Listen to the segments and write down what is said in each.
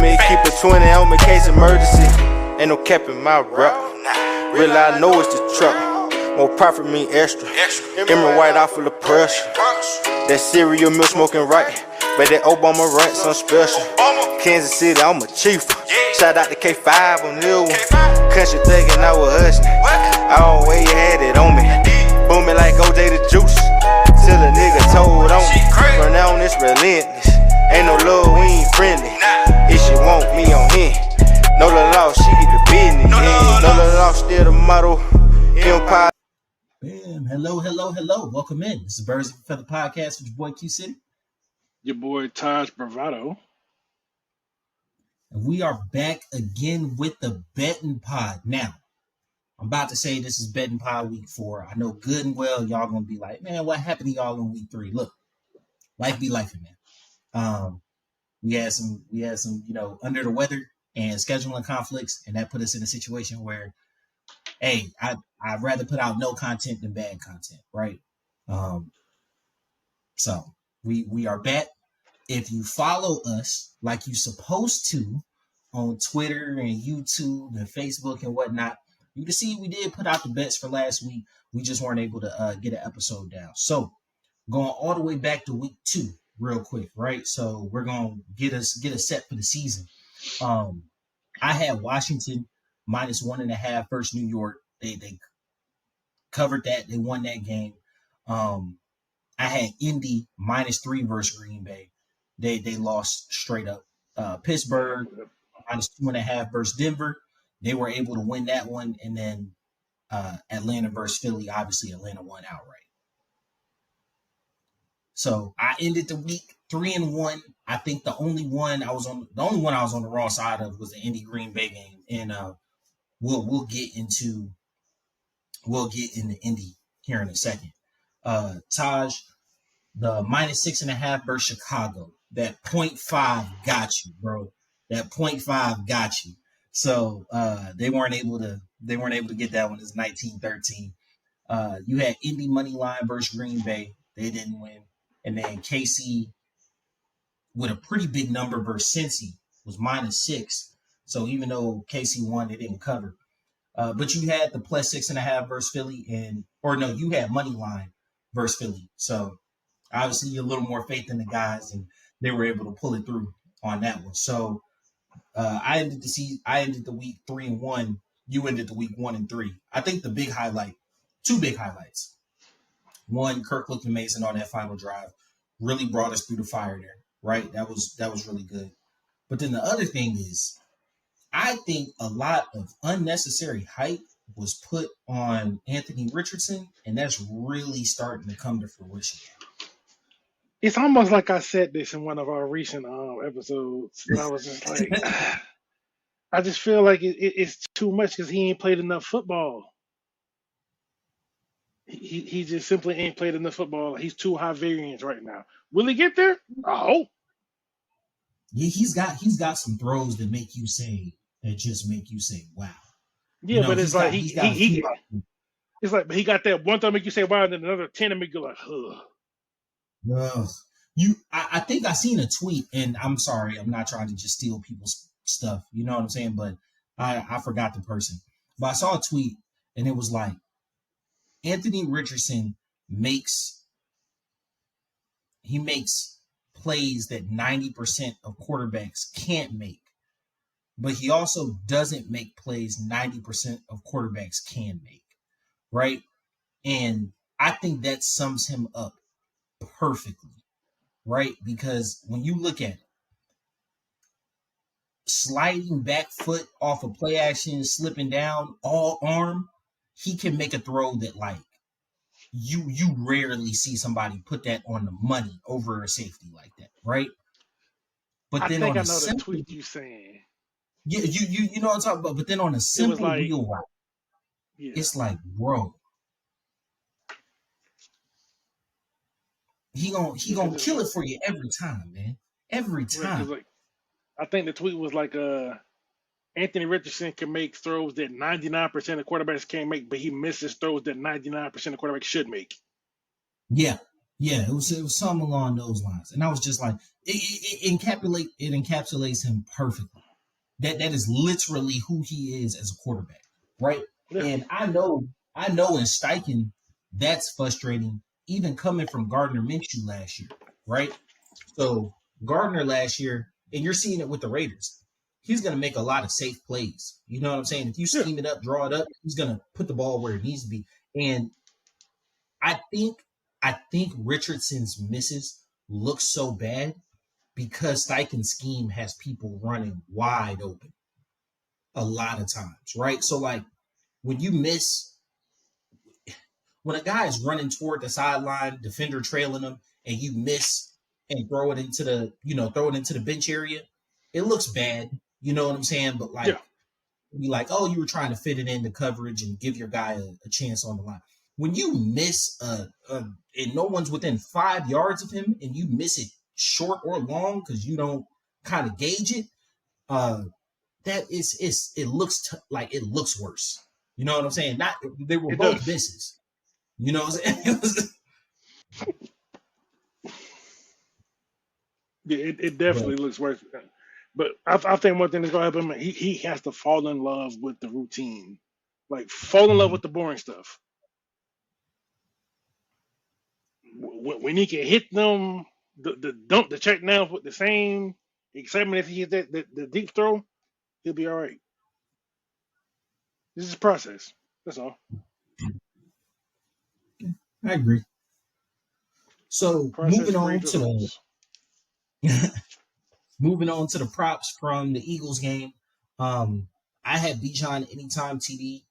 me, keep a 20 on me, case emergency. Ain't no cap in my rap. Really, I know it's the truck. More profit mean extra. Emerald white off of the pressure. That cereal milk smoking right. But that Obama rant some special. Kansas City, I'm a chief. Shout out to K5 on this one. Country thinking I was hustling. I always had it on me. Booming like OJ the Juice. Till a nigga told on me. From now on, it's relentless. Ain't no love, we ain't friendly. If she want me on him. No the law, she get the business. No the law, still the motto. Empire. Bam. Hello. Welcome in. This is Birds of a Feather Podcast with your boy Q City. Your boy Taj Bravado. And we are back again with the betting pod. Now, I'm about to say this is betting pod week 4. I know good and well y'all gonna be like, man, what happened to y'all in week 3? Look, life be life, man. We had some, under the weather and scheduling conflicts, and that put us in a situation where, hey, I'd rather put out no content than bad content, right? So we are back. If you follow us like you're supposed to on Twitter and YouTube and Facebook and whatnot, you can see we did put out the bets for last week. We just weren't able to get an episode down. So going all the way back to week 2 real quick, right? So we're going to get us set for the season. I had Washington -1.5 versus New York. They covered that. They won that game. I had Indy -3 versus Green Bay. They lost straight up. Pittsburgh -2.5 versus Denver. They were able to win that one. And then Atlanta versus Philly. Obviously, Atlanta won outright. So I ended the week 3-1. I think the only one I was on the wrong side of was the Indy Green Bay game. And we'll get into Indy here in a second. Taj, the -6.5 versus Chicago. That 0.5 got you, bro. That 0.5 got you. So they weren't able to get that one. It's 19-13. You had Indy money line versus Green Bay. They didn't win. And then KC with a pretty big number versus Cincy was -6. So even though KC won, they didn't cover. But you had the +6.5 versus Philly, you had money line versus Philly. So obviously a little more faith in the guys, and they were able to pull it through on that one. So I ended the week 3-1. You ended the week 1-3. I think two big highlights. One, Kirk looked amazing on that final drive. Really brought us through the fire there, right? That was really good. But then the other thing is, I think a lot of unnecessary hype was put on Anthony Richardson, and that's really starting to come to fruition. It's almost like I said this in one of our recent episodes, and I was just like, I just feel like it's too much because he ain't played enough football. He just simply ain't played enough football. He's too high variance right now. Will he get there? I hope. Yeah, he's got some throws that just make you say, wow. Yeah, but it's like it's like he got that one throw make you say wow, and then another 10 to make you like, ugh. I think I seen a tweet, and I'm sorry, I'm not trying to just steal people's stuff, you know what I'm saying? But I forgot the person. But I saw a tweet, and it was like, Anthony Richardson makes plays that 90% of quarterbacks can't make, but he also doesn't make plays 90% of quarterbacks can make, right? And I think that sums him up perfectly, right? Because when you look at it, sliding back foot off a play action, slipping down, all arm, he can make a throw that like you rarely see somebody put that on the money over a safety like that, right? But I then think on I know the tweet you saying. Yeah, you know what I'm talking about. But then on a simple wheel route, it's like, bro, he gonna kill it for you every time, man. Every time. Like, I think the tweet was like, Anthony Richardson can make throws that 99% of quarterbacks can't make, but he misses throws that 99% of quarterbacks should make. Yeah. Yeah, it was something along those lines, and I was just like, it encapsulates him perfectly. That is literally who he is as a quarterback, right? Yeah, And I know in Steichen, that's frustrating, even coming from Gardner Minshew last year, right? So Gardner last year, and you're seeing it with the Raiders. He's going to make a lot of safe plays. You know what I'm saying? If you yeah. scheme it up, draw it up, he's going to put the ball where it needs to be. And I think I think Richardson's misses look so bad because Steichen's scheme has people running wide open a lot of times, right? So like when you miss, when a guy is running toward the sideline, defender trailing him, and you miss and throw it into the bench area, it looks bad. You know what I'm saying? But Yeah. like, be like, oh, you were trying to fit it into coverage and give your guy a chance on the line. When you miss and no one's within 5 yards of him, and you miss it short or long because you don't kind of gauge it, uh, it looks like it looks worse. You know what I'm saying? Not they were It both does. misses. You know what I'm saying? Yeah, it But definitely looks worse. But I think one thing that's gonna happen, he has to fall in love with the routine, like fall in love mhm. with the boring stuff. When he can hit them, the check downs with the same excitement as he hit the deep throw, he'll be all right. This is a process. That's all. I agree. So Process breeds results. moving on to the props from the Eagles game. Um, I had Bijan anytime TD,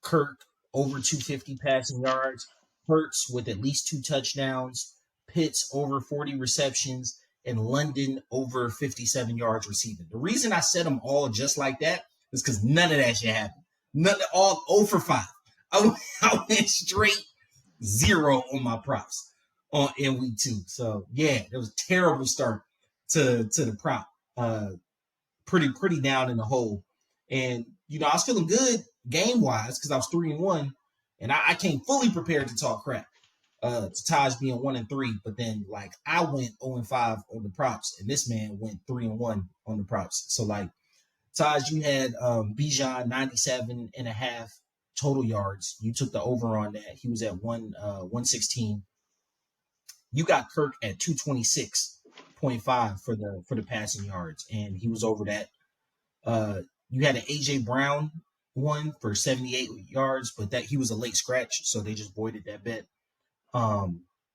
Kirk over 250 passing yards, Hurts with at least 2 touchdowns, Pitts over 40 receptions, and London over 57 yards receiving. The reason I set them all just like that is because none of that shit happened. None, all 0 for 5. I went straight 0 on my props in week 2. So yeah, it was a terrible start to the prop. Uh, pretty down in the hole. And I was feeling good game wise because I was 3-1, and I came fully prepared to talk crap. To Taj being 1-3, but then like I went 0-5 on the props, and this man went 3-1 on the props. So like Taj, you had Bijan 97.5 total yards. You took the over on that. He was at 116. You got Kirk at 226.5 for the passing yards, and he was over that. You had an AJ Brown one for 78 yards, but that he was a late scratch, so they just voided that bet.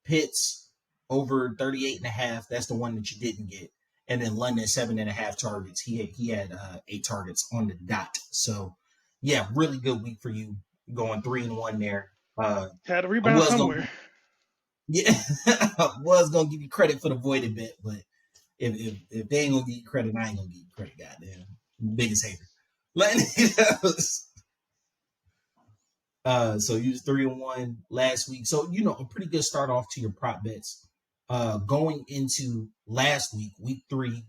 Pitts over 38.5. That's the one that you didn't get. And then London 7.5 targets. He had 8 targets on the dot. So yeah, really good week for you, going 3-1 there. Had to I rebound was gonna somewhere. yeah, I was gonna give you credit for the voided bet, but if they ain't gonna give you credit, I ain't gonna give you credit. Goddamn, biggest hater. So you was 3-1 last week. So a pretty good start off to your prop bets. Going into last week, week 3.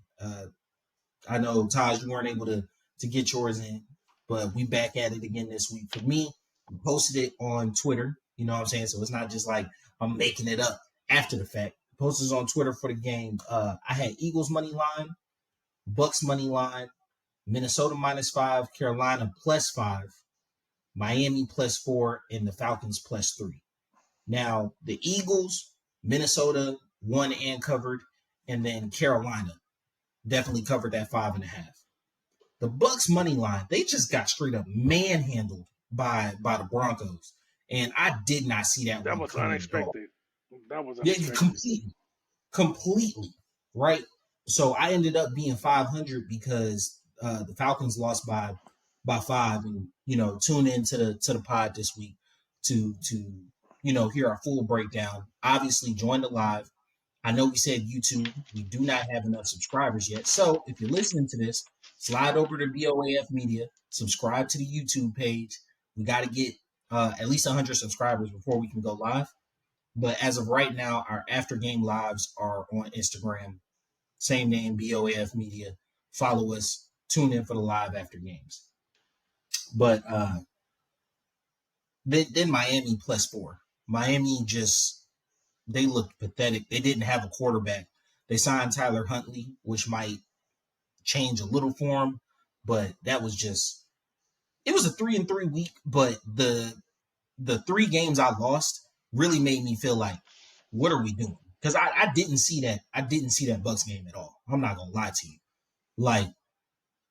I know Taj, you weren't able to get yours in, but we back at it again this week. For me, I posted it on Twitter. You know what I'm saying? So it's not just like I'm making it up after the fact. Posted on Twitter for the game. I had Eagles money line, Bucks money line, Minnesota -5, Carolina +5, Miami +4, and the Falcons +3. Now, the Eagles, Minnesota won and covered, and then Carolina definitely covered that 5.5. The Bucks money line, they just got straight up manhandled by the Broncos, and I did not see that That one was coming at all. unexpected. That was Yeah, unexpected. completely, right? So I ended up being 500 because the Falcons lost by 5, and tune into the pod this week to hear our full breakdown. Obviously, join the live. I know we said YouTube. We do not have enough subscribers yet. So if you're listening to this, slide over to BOAF Media, subscribe to the YouTube page. We got to get at least 100 subscribers before we can go live. But as of right now, our after game lives are on Instagram. Same name, BOAF Media. Follow us. Tune in for the live after games. But then Miami +4. Miami just they looked pathetic. They didn't have a quarterback. They signed Tyler Huntley, which might change a little for him, but that was just it was a 3-3 week, but the 3 games I lost really made me feel like, what are we doing? Because I didn't see that. I didn't see that Bucks game at all. I'm not gonna lie to you. Like,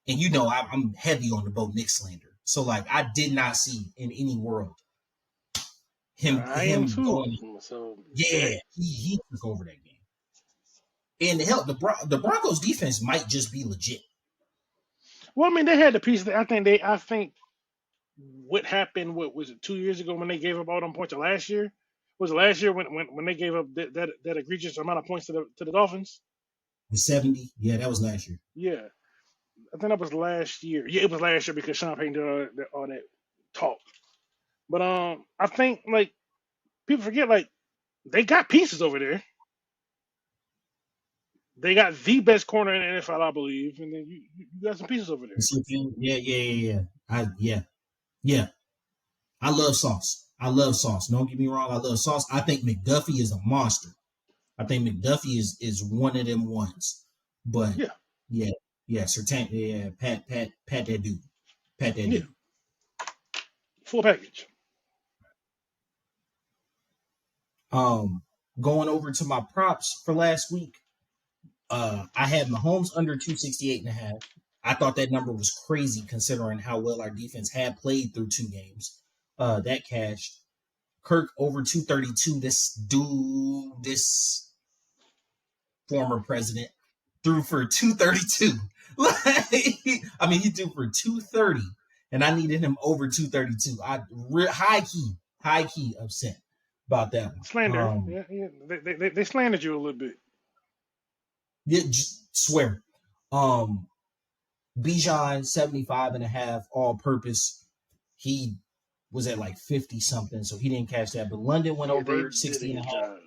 and you know I'm heavy on the Bo Nick slander. So like I did not see in any world him too. going. So Yeah, he took over that game. And hell, the Broncos defense might just be legit. Well, I mean, they had the pieces. I think what happened, what was it, 2 years ago when they gave up all them points, or last year? Was it last year when they gave up that egregious amount of points to the Dolphins? The 70, yeah, that was last year. Yeah, I think that was last year. Yeah, it was last year because Sean Payton did all that talk. But I think like people forget, like, they got pieces over there. They got the best corner in the NFL, I believe, and then you got some pieces over there. Yeah. Yeah. I love Sauce. Don't get me wrong. I love Sauce. I think McDuffie is a monster. I think McDuffie is one of them ones. But Surtain, pat that dude. Pat that dude. Full package. Going over to my props for last week. I had Mahomes under 268.5. I thought that number was crazy considering how well our defense had played through 2 games. That cashed. Kirk over 232. This former president threw for 232. I mean, he threw for 230, and I needed him over 232. High key upset about that one. Slander. They slandered you a little bit. Yeah, swear. Bijan 75.5 all purpose. He was at like 50 something, so he didn't catch that. But London went over 60.5.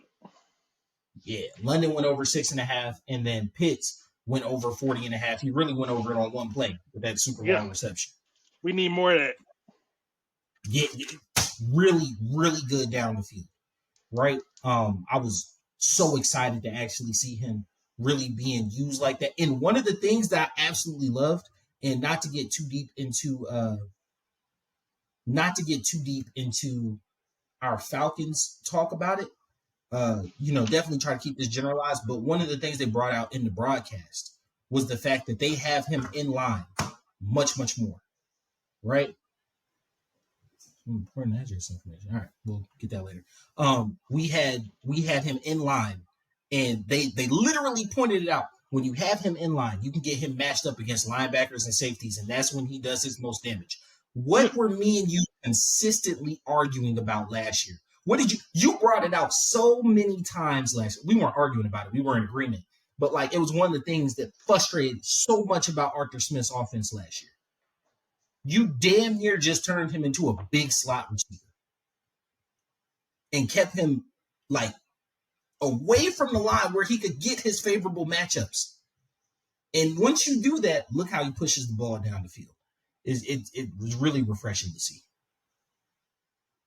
Yeah, London went over 6.5, and then Pitts went over 40.5. He really went over it on one play with that super long reception. We need more of that. Yeah, really, really good down the field. Right? I was so excited to actually see him really being used like that. And one of the things that I absolutely loved, and not to get too deep into our Falcons talk about it, definitely try to keep this generalized, but one of the things they brought out in the broadcast was the fact that they have him in line much, much more, right? Important address information. All right, we'll get that later. We had him in line, and they literally pointed it out. When you have him in line, you can get him matched up against linebackers and safeties, and that's when he does his most damage. What were me and you consistently arguing about last year? What did you brought it out so many times last year. We weren't arguing about it. We were in agreement. But like, it was one of the things that frustrated so much about Arthur Smith's offense last year. You damn near just turned him into a big slot receiver and kept him like away from the line where he could get his favorable matchups. And once you do that, look how he pushes the ball down the field. It was really refreshing to see.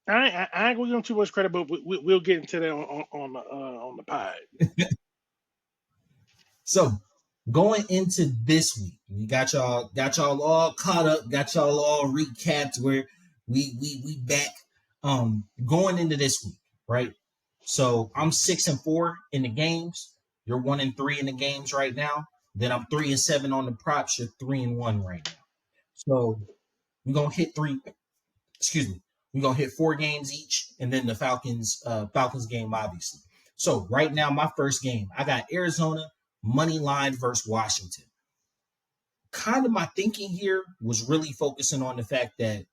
I ain't gonna give him too much credit, but we'll get into that on the pod. So going into this week, we got y'all all caught up, got y'all all recapped where we back. Going into this week, right? So I'm 6-4 in the games. You're 1-3 in the games right now. Then I'm 3-7 on the props. You're 3-1 right now. So we're gonna hit 4 games each, and then the Falcons game, obviously. So right now, my first game, I got Arizona money line versus Washington. Kind of my thinking here was really focusing on the fact that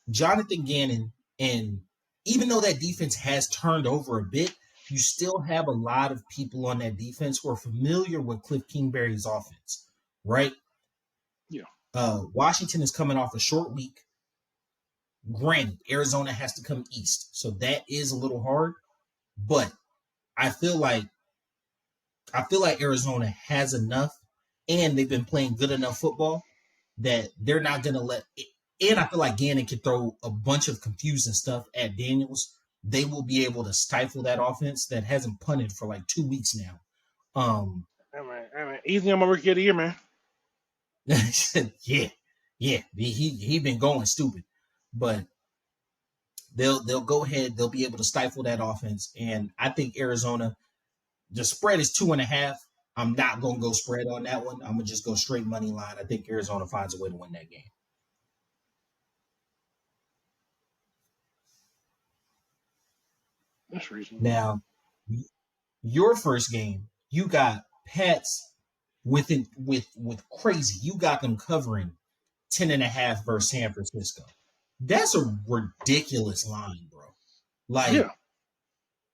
Jonathan Gannon, and even though that defense has turned over a bit, you still have a lot of people on that defense who are familiar with Cliff Kingsbury's offense, right? Yeah. Washington is coming off a short week. Granted, Arizona has to come east, so that is a little hard. But I feel like Arizona has enough, and they've been playing good enough football that they're not going to let it. And I feel like Gannon can throw a bunch of confusing stuff at Daniels they will be able to stifle that offense that hasn't punted for like 2 weeks now. Hey, man, easy on my rookie of the year, man. yeah, he been going stupid, but they'll go ahead. They'll be able to stifle that offense, and I think Arizona. The spread is 2.5. I'm not gonna go spread on that one. I'm gonna just go straight money line. I think Arizona finds a way to win that game. That's reasonable. Now, your first game, you got Pats with crazy. You got them covering 10.5 versus San Francisco. That's a ridiculous line, bro. Like, Yeah,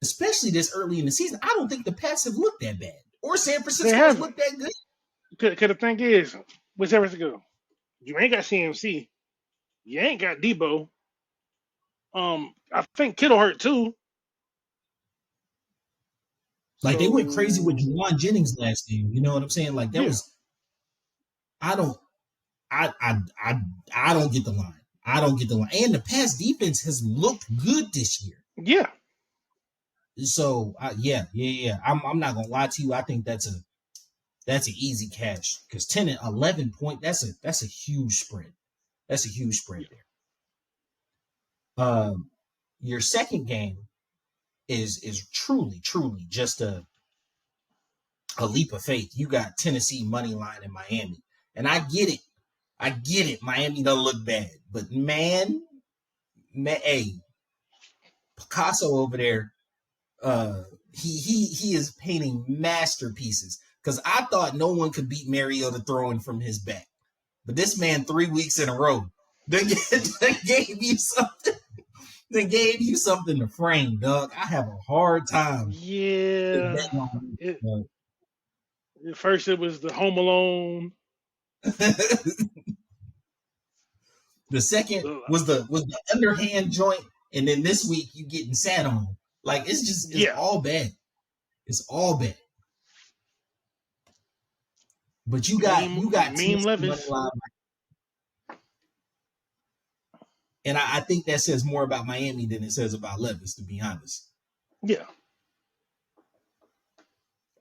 especially this early in the season, I don't think the Pats have looked that bad, or San they Francisco has haven't. looked that good. Because the thing is, with San Francisco, you ain't got CMC, you ain't got Debo. I think Kittle hurt too. Like they went crazy with So Juwan Jennings last game. You know what I'm saying? Like that yeah, was I don't I don't get the line. I don't get the line. And the pass defense has looked good this year. yeah. So yeah. I'm not gonna lie to you. I think that's an easy cash because 10 and 11 point. That's a huge spread. That's a huge spread there. Your second game is truly just a leap of faith. You got Tennessee money line in Miami, and I get it. Miami don't look bad, but man, hey, Picasso over there, he is painting masterpieces. Because I thought no one could beat Mariota throwing from his back, but this man 3 weeks in a row, they gave you something. They gave you something to frame, Doug. I have a hard time. Yeah. It, at first, it was the Home Alone. The second was the underhand joint, and then this week you getting sat on. Like it's all bad. It's all bad. But you got Meme Levis. And I think that says more about Miami than it says about Levis, to be honest. Yeah.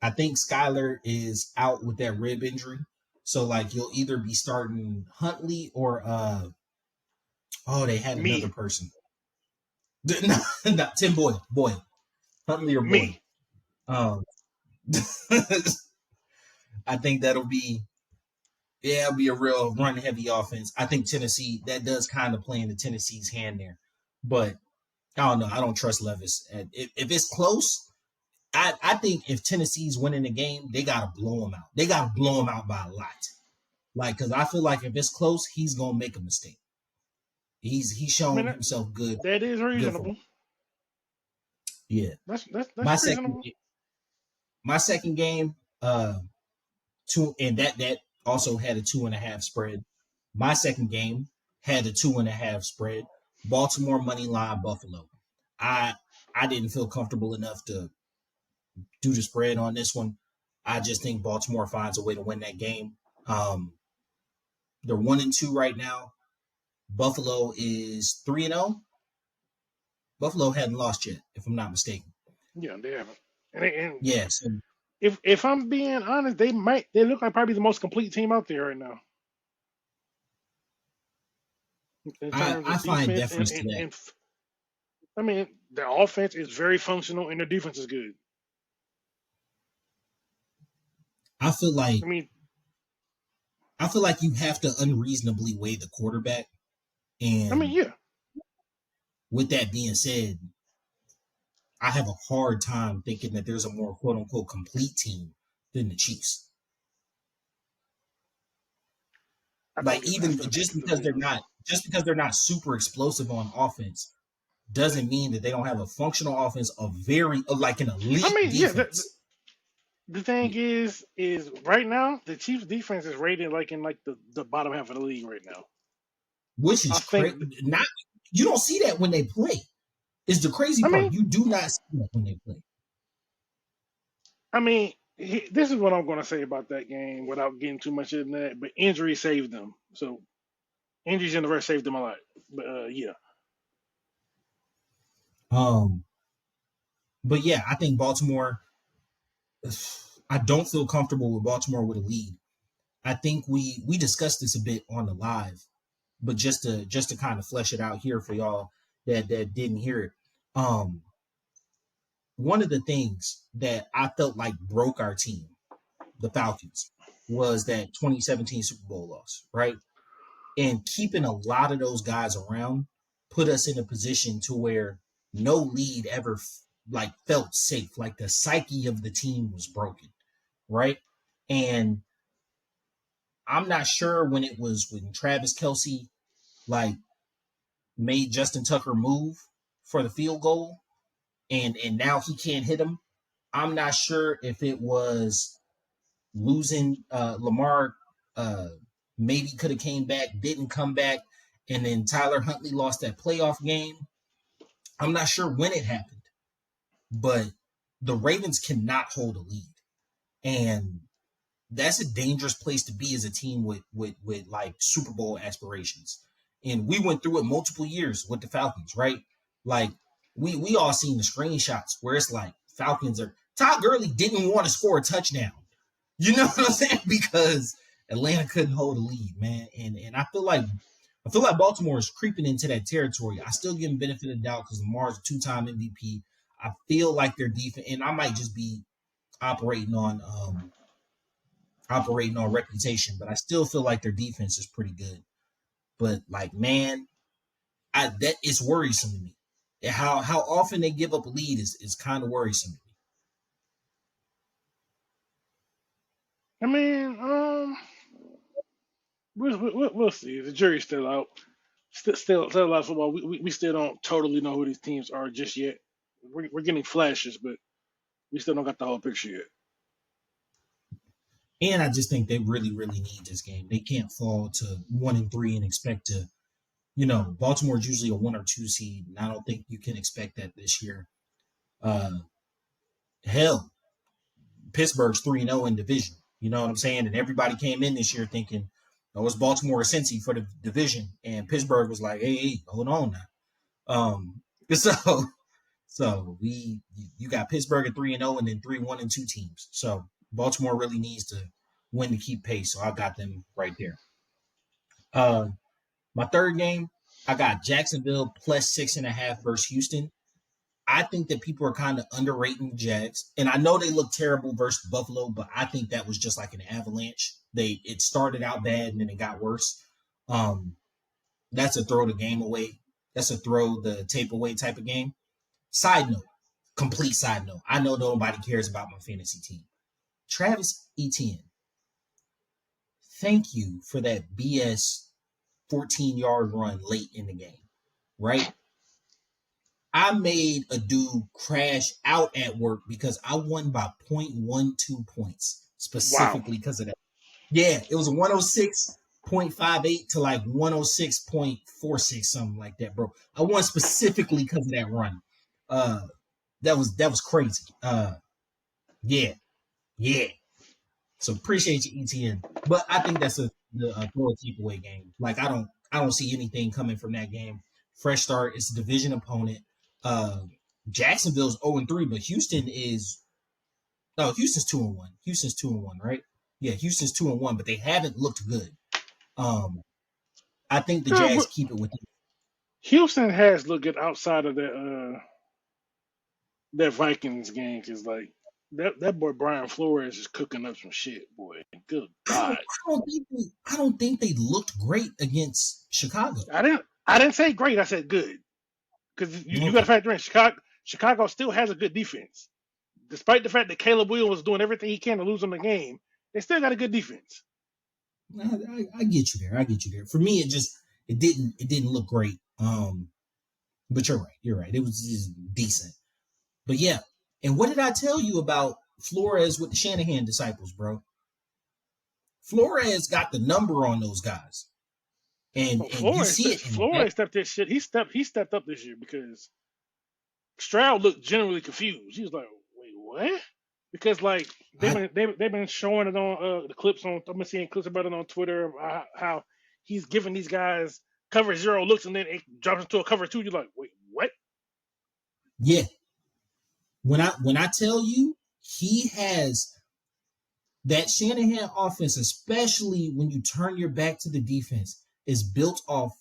I think Skyler is out with that rib injury. So like you'll either be starting Huntley or they had another person. Not Tim Boyle. Huntley or Boyle. I think that'll be it'll be a real run heavy offense. I think Tennessee, that does kind of play into Tennessee's hand there. But I don't know. I don't trust Levis. If it's close, I think if Tennessee's winning the game, they got to blow him out. They got to blow him out by a lot. Like, because I feel like if it's close, he's going to make a mistake. He's shown himself good. That is reasonable. Yeah. That's reasonable. My second game, and that also had a 2.5 spread. My second game had a 2.5 spread. Baltimore money line Buffalo. I didn't feel comfortable enough to do the spread on this one. I just think Baltimore finds a way to win that game. They're 1-2 right now. Buffalo is 3-0. Buffalo hadn't lost yet, if I'm not mistaken. Yeah, they haven't. And yes. If I'm being honest, they look like probably the most complete team out there right now. I find deference to that. I mean, their offense is very functional and their defense is good. I feel like you have to unreasonably weigh the quarterback. And with that being said, I have a hard time thinking that there's a more quote unquote complete team than the Chiefs. Like even just because they're not super explosive on offense doesn't mean that they don't have a functional offense, like an elite defense. The thing is right now the Chiefs defense is rated like in like the bottom half of the league right now. Which is crazy. You don't see that when they play. Is the crazy part. You do not see that when they play. I mean, this is what I'm going to say about that game without getting too much in that, but injury saved them. So injuries in the rest saved them a lot. But yeah. Um, but yeah, I think Baltimore. I don't feel comfortable with Baltimore with a lead. I think we discussed this a bit on the live, but just to kind of flesh it out here for y'all that didn't hear it. Um, One of the things that I felt like broke our team, the Falcons, was that 2017 Super Bowl loss, right? And keeping a lot of those guys around put us in a position to where no lead ever like felt safe. Like the psyche of the team was broken, right? And I'm not sure when it was when Travis Kelce like made Justin Tucker move for the field goal and now he can't hit him. I'm not sure if it was losing Lamar maybe could have came back, didn't come back, and then Tyler Huntley lost that playoff game. I'm not sure when it happened, but the Ravens cannot hold a lead. And that's a dangerous place to be as a team with like Super Bowl aspirations. And we went through it multiple years with the Falcons, right? Like we all seen the screenshots where it's like Falcons are Todd Gurley didn't want to score a touchdown. You know what I'm saying? Because Atlanta couldn't hold a lead, man. And I feel like Baltimore is creeping into that territory. I still give them benefit of the doubt because Lamar's a two-time MVP. I feel like their defense, and I might just be operating on reputation, but I still feel like their defense is pretty good. But like, man, that is worrisome to me. How often they give up a lead is kind of worrisome to me. I mean, we'll see. The jury's still out. Still a lot of football. We still don't totally know who these teams are just yet. We're getting flashes, but we still don't got the whole picture yet. And I just think they really, really need this game. They can't fall to 1-3 and expect to, Baltimore's usually a 1 or 2 seed, and I don't think you can expect that this year. Hell, Pittsburgh's 3-0 in division. You know what I'm saying? And everybody came in this year thinking, oh, it's Baltimore or Cincy for the division. And Pittsburgh was like, hey, hold on now. So you got Pittsburgh at 3-0 and then 3-1-2 teams. So Baltimore really needs to win to keep pace. So I got them right there. My third game, I got Jacksonville plus 6.5 versus Houston. I think that people are kind of underrating the Jags. And I know they look terrible versus Buffalo, but I think that was just like an avalanche. It started out bad and then it got worse. That's a throw the game away. That's a throw the tape away type of game. Side note, complete side note. I know nobody cares about my fantasy team. Travis Etienne, thank you for that BS 14-yard run late in the game, right? I made a dude crash out at work because I won by 0.12 points specifically because of that. Yeah, it was a 106.58 to like 106.46, something like that, bro. I won specifically because of that run. That was crazy. Yeah. So appreciate you, ETN. But I think that's a throw a keep away game. Like I don't see anything coming from that game. Fresh start. It's a division opponent. Jacksonville's 0-3, but Houston's 2-1. Houston's 2-1, right? Yeah, Houston's 2-1, but they haven't looked good. I think the Jags keep it within. Houston has looked good outside of that Vikings game because like that boy Brian Flores is cooking up some shit, boy. Good God. I don't think they looked great against Chicago. I didn't say great. I said good. Because you got to factor in Chicago still has a good defense, despite the fact that Caleb Williams was doing everything he can to lose them the game. They still got a good defense. I get you there. For me, it didn't look great. But you're right. It was just decent. But yeah, and what did I tell you about Flores with the Shanahan disciples, bro? Flores got the number on those guys. And you see it. Flores stepped this shit. He stepped up this year because Stroud looked generally confused. He was like, "Wait, what?" Because like they've been showing it on the clips on. I've been seeing clips about it on Twitter how he's giving these guys cover 0 looks and then it drops into a cover 2. You're like, "Wait, what?" Yeah. When I tell you he has that Shanahan offense, especially when you turn your back to the defense, is built off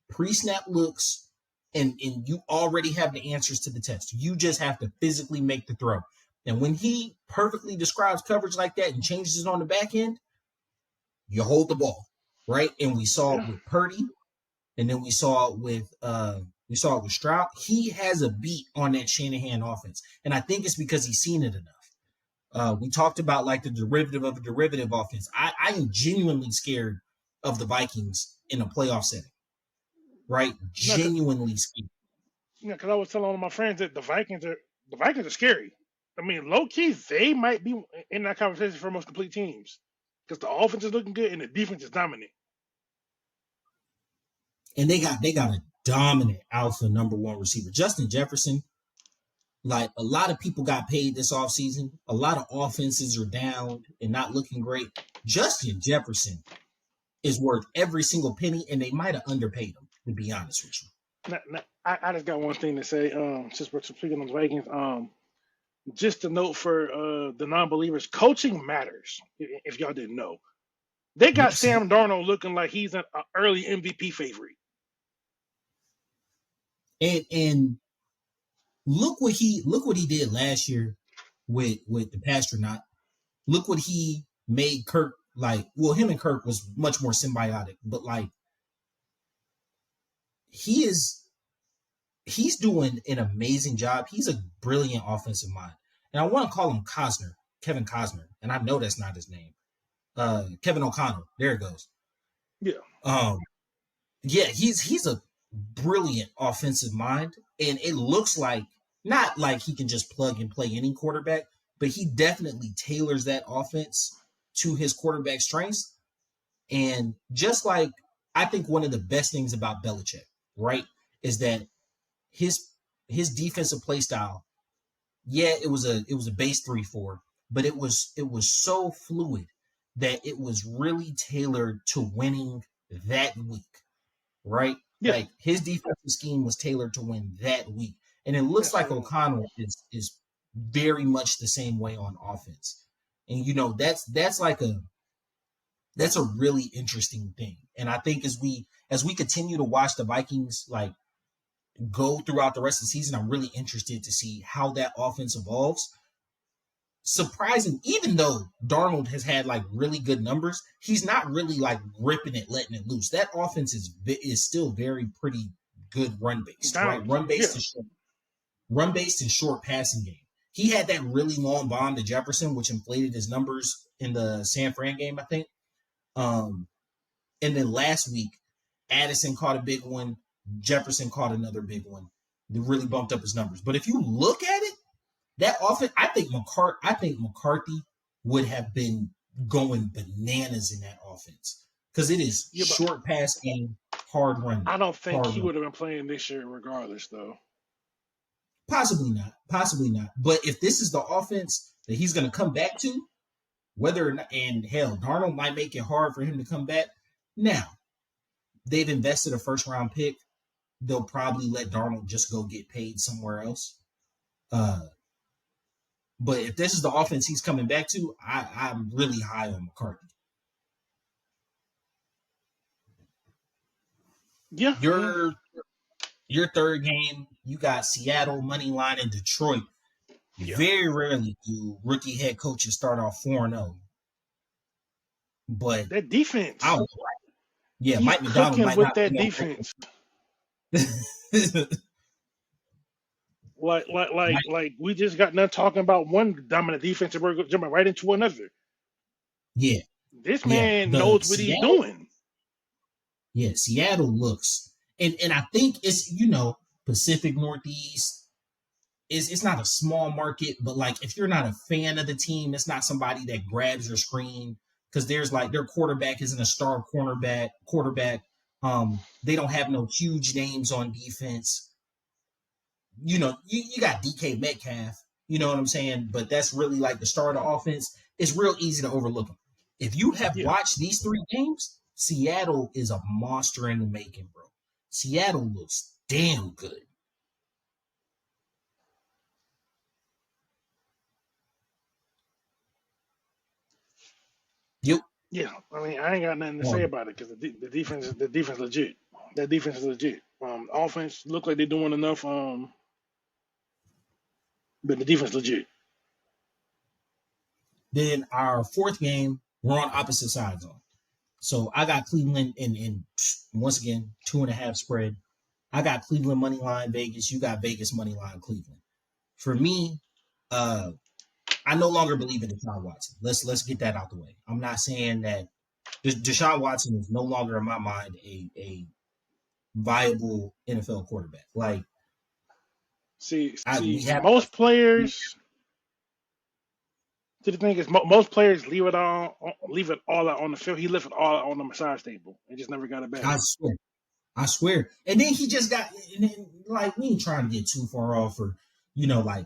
pre-snap looks, and you already have the answers to the test. You just have to physically make the throw. And when he perfectly describes coverage like that and changes it on the back end, you hold the ball, right? And we saw it Yeah. with Purdy, and then we saw it with Stroud. He has a beat on that Shanahan offense, and I think it's because he's seen it enough. We talked about like the derivative of a derivative offense. I am genuinely scared of the Vikings in a playoff setting, right? No, Genuinely scared. because I was telling all of my friends that the Vikings are scary. I mean, low key, they might be in that conversation for most complete teams because the offense is looking good and the defense is dominant. And they got a dominant alpha number one receiver. Justin Jefferson, like a lot of people got paid this offseason. A lot of offenses are down and not looking great. Justin Jefferson is worth every single penny, and they might have underpaid him, to be honest with you. I just got one thing to say. Since we're speaking on the Vikings, just a note for the non-believers: coaching matters. If y'all didn't know, they got Sam Darnold looking like he's an early MVP favorite. And look what he did last year with the Pastronaut. Look what he made Kirk like. Well, him and Kirk was much more symbiotic, but like he's doing an amazing job. He's a brilliant offensive mind, and I want to call him Kevin Costner, and I know that's not his name. Kevin O'Connell. There it goes. Yeah. Yeah, he's a brilliant offensive mind, and it looks like not like he can just plug and play any quarterback, but he definitely tailors that offense to his quarterback strengths. And just like I think one of the best things about Belichick, right, is that his defensive play style, yeah, it was a base 3-4, but it was so fluid that it was really tailored to winning that week, right? Yeah. Like his defensive scheme was tailored to win that week. And it looks like O'Connell is very much the same way on offense. And that's a really interesting thing. And I think as we continue to watch the Vikings like go throughout the rest of the season, I'm really interested to see how that offense evolves. Surprising, even though Darnold has had like really good numbers, he's not really like ripping it, letting it loose. That offense is still very pretty good run based, right? Run based and short passing game. He had that really long bomb to Jefferson, which inflated his numbers in the San Fran game, I think. And then last week, Addison caught a big one. Jefferson caught another big one. That really bumped up his numbers. But if you look at it, that offense, I think McCarthy would have been going bananas in that offense because it is short pass game, hard run. I don't think he would have been playing this year regardless, though. Possibly not. But if this is the offense that he's going to come back to, whether or not, and hell, Darnold might make it hard for him to come back. Now, they've invested a first-round pick. They'll probably let Darnold just go get paid somewhere else. But if this is the offense he's coming back to, I'm really high on McCarthy. Yeah. Your third game, you got Seattle money line in Detroit. Yeah. Very rarely do rookie head coaches start off 4-0. But that defense. Yeah, Mike McDonald might with not that defense. Like we just got done talking about one dominant defense and we're jumping right into another. Yeah. This man knows what he's doing. Yeah, Seattle looks and I think it's Pacific Northeast it's not a small market, but like if you're not a fan of the team, it's not somebody that grabs your screen because there's like their quarterback isn't a star quarterback. They don't have no huge names on defense. You got DK Metcalf, you know what I'm saying? But that's really like the star of the offense. It's real easy to overlook them. If you have watched these 3 games, Seattle is a monster in the making, bro. Seattle looks damn good. Yep. Yeah, I mean, I ain't got nothing to say about it because the defense legit. That defense is legit. Offense look like they're doing enough. But the defense legit. Then our fourth game, we're on opposite sides on. So I got Cleveland in once again 2.5 spread. I got Cleveland money line Vegas. You got Vegas money line Cleveland. For me, I no longer believe in Deshaun Watson. Let's get that out the way. I'm not saying that Deshaun Watson is no longer in my mind a viable NFL quarterback. Like, See, we have most players. See, the thing is, most players leave it all out on the field. He left it all out on the massage table and just never got it back. I swear. And then he just got, and then, like, we ain't trying to get too far off or, like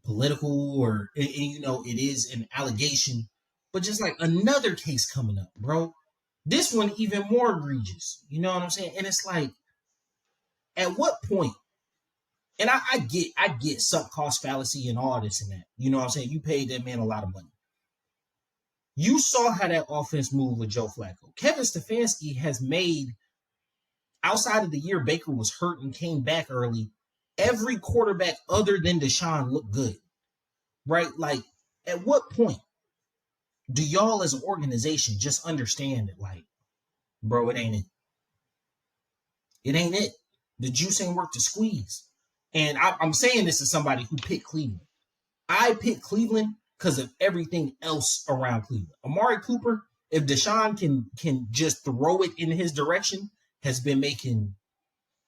political or, and, it is an allegation, but just like another case coming up, bro. This one even more egregious. You know what I'm saying? And it's like, at what point? And I get sunk cost fallacy and all this and that. You know what I'm saying? You paid that man a lot of money. You saw how that offense moved with Joe Flacco. Kevin Stefanski has made, outside of the year Baker was hurt and came back early, every quarterback other than Deshaun looked good. Right? Like, at what point do y'all as an organization just understand that, like, bro, it ain't it. It ain't it. The juice ain't worth the squeeze. And I'm saying this as somebody who picked Cleveland. I picked Cleveland because of everything else around Cleveland. Amari Cooper, if Deshaun can just throw it in his direction, has been making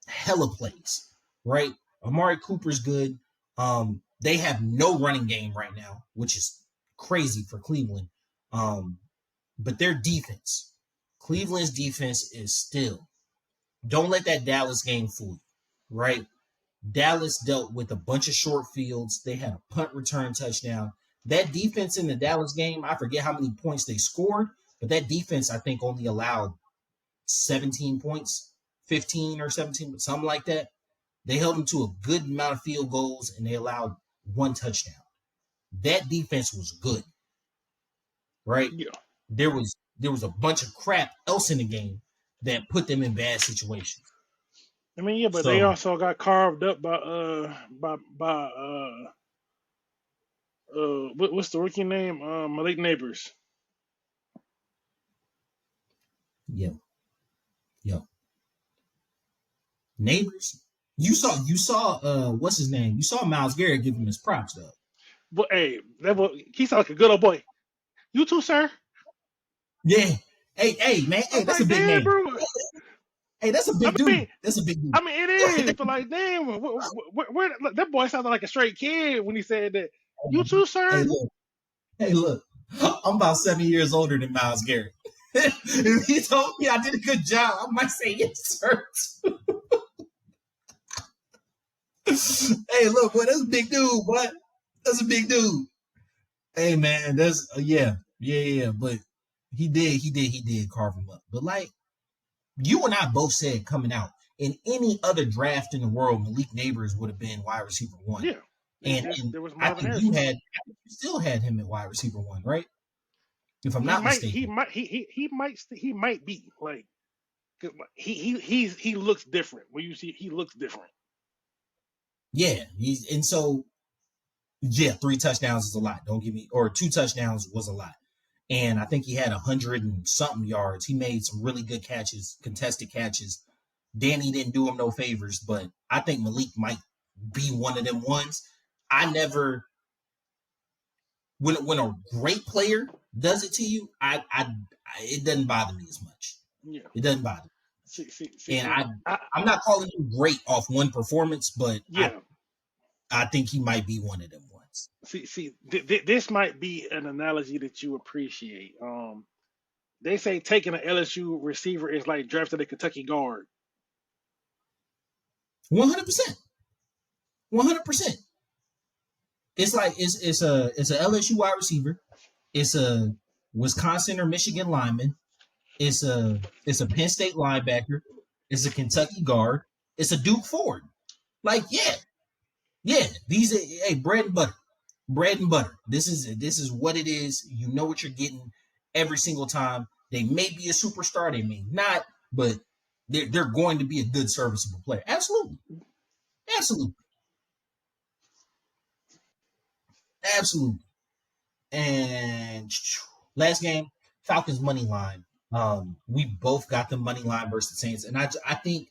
hella plays, right? Amari Cooper's good. They have no running game right now, which is crazy for Cleveland. But their defense, Cleveland's defense is still, don't let that Dallas game fool you, right? Dallas dealt with a bunch of short fields. They had a punt return touchdown. That defense in the Dallas game, I forget how many points they scored, but that defense, I think, only allowed 17 points, 15 or 17, something like that. They held them to a good amount of field goals, and they allowed one touchdown. That defense was good, right? Yeah. There was a bunch of crap else in the game that put them in bad situations. I mean, yeah, but they also got carved up by what's the rookie name? Malik Neighbors. Yo. Neighbors. You saw what's his name? You saw Myles Garrett give him his props though. But hey, he sound like a good old boy. You too, sir. Yeah. Hey, man. Hey, that's a big name. Bro. Hey, that's a big dude. That's a big dude. I mean, it is, but like, damn, where that boy sounded like a straight kid when he said that. You too, sir. Hey, look. I'm about 7 years older than Myles Garrett. If he told me I did a good job, I might say yes, sir. Hey, look, boy, that's a big dude, boy. That's a big dude. Hey, man, that's yeah. But he did carve him up. But like, you and I both said coming out, in any other draft in the world, Malik Neighbors would have been wide receiver 1. Yeah. And there was I think you still had him at wide receiver 1, right? If I'm not mistaken. He might be like, he looks different. When you see, he looks different. Yeah, 3 touchdowns is a lot. Don't give me, or 2 touchdowns was a lot. And I think he had 100 and something yards. He made some really good catches, contested catches. Danny didn't do him no favors, but I think Malik might be one of them ones. I never, when a great player does it to you, it doesn't bother me as much. Yeah, it doesn't bother me. And I'm not calling him great off one performance, but yeah, I think he might be one of them ones. This might be an analogy that you appreciate. They say taking an LSU receiver is like drafting a Kentucky guard. 100%. It's like it's a LSU wide receiver. It's a Wisconsin or Michigan lineman. It's a Penn State linebacker. It's a Kentucky guard. It's a Duke forward. Like, yeah. These are bread and butter. This is what it is. You know what you're getting. every single time. They may be a superstar, they may not, but they're going to be a good, serviceable player. Absolutely. Absolutely. Absolutely. And last game, Falcons money line. We both got the money line versus the Saints, and I think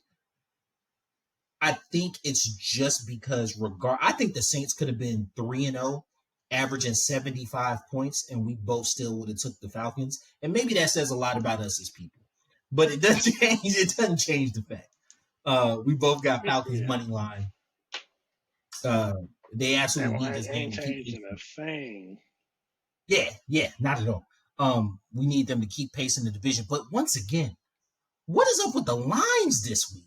it's just because I think the Saints could have been 3-0, averaging 75 points, and we both still would have took the Falcons. And maybe that says a lot about us as people, but it doesn't change. It doesn't change the fact we both got Falcons money line. They absolutely need this game. Ain't changing a thing. Yeah, not at all. We need them to keep pacing the division. But once again, what is up with the lines this week?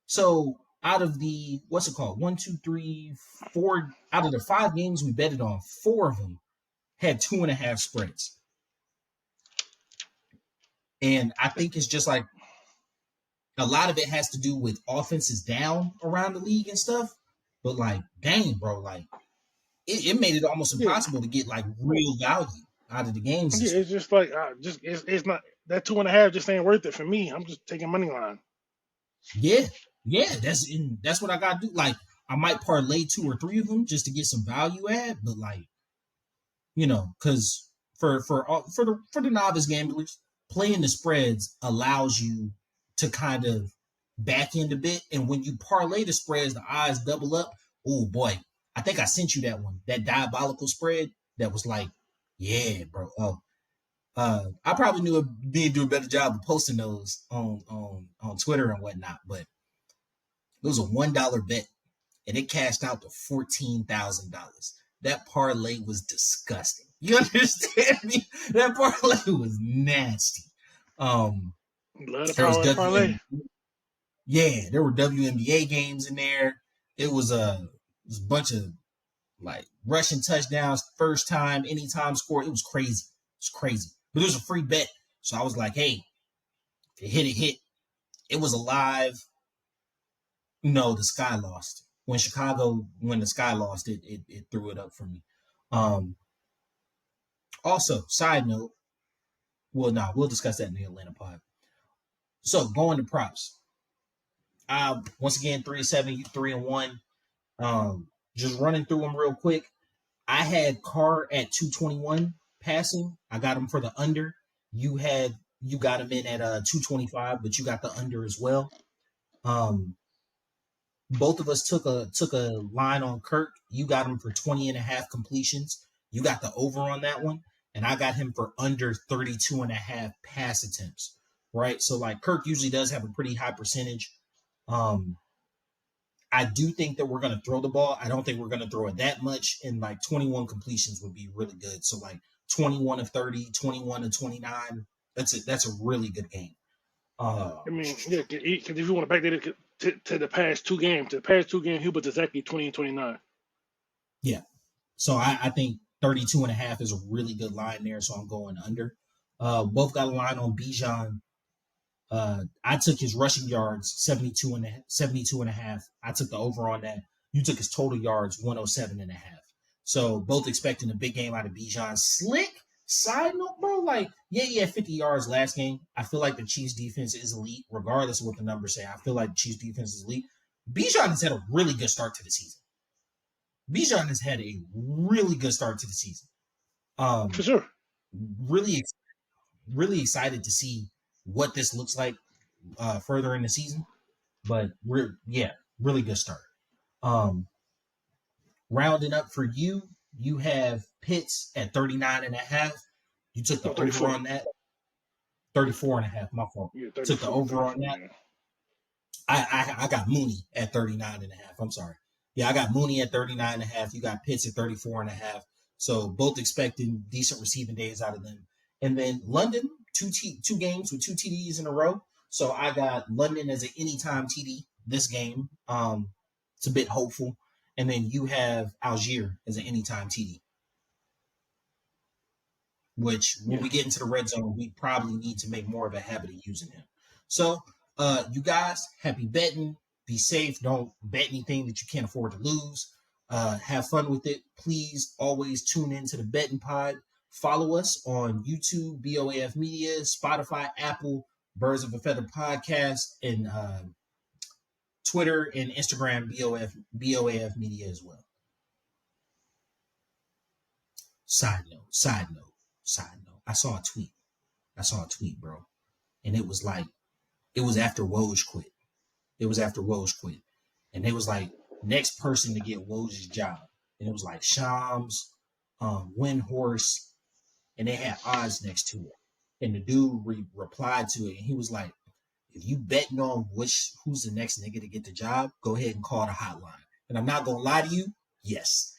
So out of the, 1, 2, 3, 4, out of the 5 games we betted on, 4 of them had 2.5 spreads. And I think it's just like a lot of it has to do with offenses down around the league and stuff. But like, dang, bro, like it made it almost impossible to get like real value out of the games. Yeah, it's just like it's not that 2.5 just ain't worth it for me. I'm just taking money line. Yeah, that's what I gotta do. Like, I might parlay 2 or 3 of them just to get some value add, but like, because for the novice gamblers, playing the spreads allows you to kind of back end a bit, and when you parlay the spreads, the odds double up. Oh boy, I think I sent you that one, that diabolical spread that was like, yeah, bro. I probably need to do a better job of posting those on Twitter and whatnot, but it was a $1 bet, and it cashed out to $14,000. That parlay was disgusting. You understand me? That parlay was nasty. There were WNBA games in there. It was a bunch of like rushing touchdowns, first time, anytime score. It was crazy. But it was a free bet. So I was like, hey, if it hit. It was alive. No, the Sky lost. When the Sky lost, it threw it up for me. Also, side note, we'll discuss that in the Atlanta pod. So going to props. Once again, 3-7, 3-1. Just running through them real quick. I had Carr at 221 passing. I got him for the under. You got him in at 225, but you got the under as well. Both of us took a line on Kirk. You got him for 20.5 completions. You got the over on that one, and I got him for under 32.5 pass attempts. Right, so like Kirk usually does have a pretty high percentage. I do think that we're going to throw the ball. I don't think we're going to throw it that much, and like 21 completions would be really good. So like 21 of 30, 21 of 29. That's a really good game. I mean, yeah, because if you want to back that to the past 2 games, Hubert's exactly 20 and 29. Yeah. So I think 32.5 is a really good line there. So I'm going under. Both got a line on Bijan. I took his rushing yards, 72.5. I took the over on that. You took his total yards, 107.5. So both expecting a big game out of Bijan. Slick. Side note, bro, like, yeah, he had 50 yards last game. I feel like the Chiefs defense is elite, regardless of what the numbers say. I feel like the Chiefs defense is elite. Bijan has had a really good start to the season. For sure. Really excited to see what this looks like further in the season. But really good start. Rounding up for you, you have Pitts at 39.5. You took the over on that. 34.5, my fault. Yeah, took the over on that. Yeah. I got Mooney at 39.5. I'm sorry. Yeah, I got Mooney at 39.5. You got Pitts at 34.5. So both expecting decent receiving days out of them. And then London, two games with 2 TDs in a row. So I got London as an anytime TD this game. It's a bit hopeful. And then you have Algier as an anytime TD. Which, when we get into the red zone, we probably need to make more of a habit of using him. So, you guys, happy betting. Be safe. Don't bet anything that you can't afford to lose. Have fun with it. Please always tune into the betting pod. Follow us on YouTube, BOAF Media, Spotify, Apple, Birds of a Feather Podcast, and Twitter and Instagram, BOAF Media as well. Side note. I saw a tweet, bro. And it was after Woj quit. And it was like, next person to get Woj's job. And it was like Shams, Windhorse, and they had odds next to it. And the dude replied to it, and he was like, if you betting on who's the next nigga to get the job, go ahead and call the hotline. And I'm not going to lie to you, yes.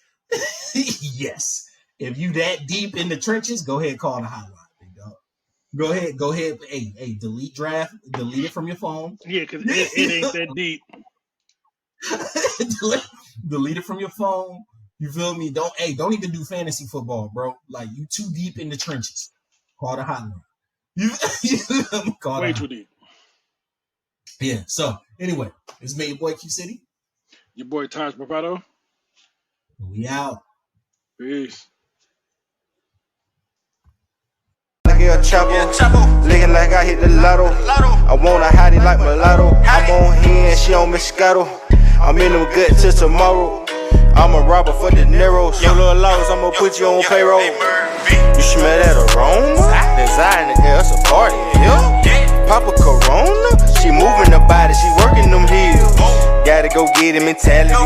Yes. If you that deep in the trenches, go ahead and call the hotline. Go ahead. Hey, delete it from your phone. Yeah, because it ain't that deep. delete it from your phone. You feel me? Don't even do fantasy football, bro. Like, you too deep in the trenches. Call the hotline. Way too deep. Yeah. So anyway, it's me, your boy Q City. Your boy Taj Bravado. We out. Peace. El Chapo, looking like I hit the lotto. I want a hottie like mulatto. I'm on here and she on Moscato. I'm in them good till tomorrow. I'm a robber for the Neros. Yo, little laws, I'ma put you on payroll. You smell that aroma? Design the air, it's a party, yeah. Papa Corona, she moving the body, she working them heels. Gotta go get it mentality.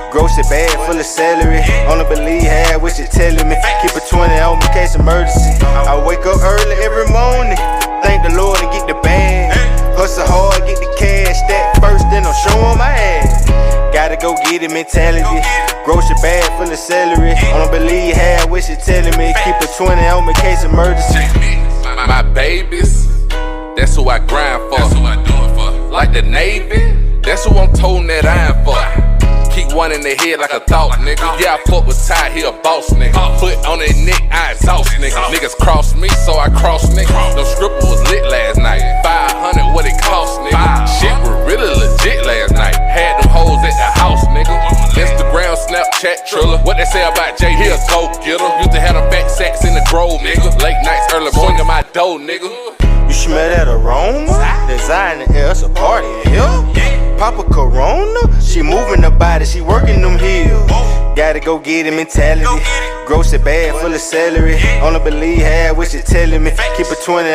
Grocery bag full of celery. Only believe half what you telling me. Keep a 20 on me, case emergency. I wake up early every morning. Thank the Lord and get the bag. Hustle hard, get the cash. Stack first, then I'm showing my ass. Gotta go get it mentality. Grocery bag full of celery. Only believe half what you telling me. Keep a 20 on me, case emergency. My babies, that's who I grind for. That's who I do it for. Like the Navy, that's who I'm toting that iron for. Keep one in the head like a thought, nigga. Yeah, I fuck with Ty, he a boss, nigga. Foot on that neck, I exhaust, nigga. Niggas cross me, so I cross, nigga. No stripper was lit last night. 500, what it cost, nigga. Shit was really legit last night. Had them hoes at the house, nigga. Instagram, Snapchat, Triller. What they say about Jay, he a go-getter. Used to have them fat sacks in the grove, nigga. Late nights, early morning, my dough, nigga. You smell that aroma? Design the air, it's a party, yeah. Papa Corona, she moving the body, she working them heels. Gotta go get it mentality. Grocery bag full of celery. Only believe half what you telling me. Keep a 20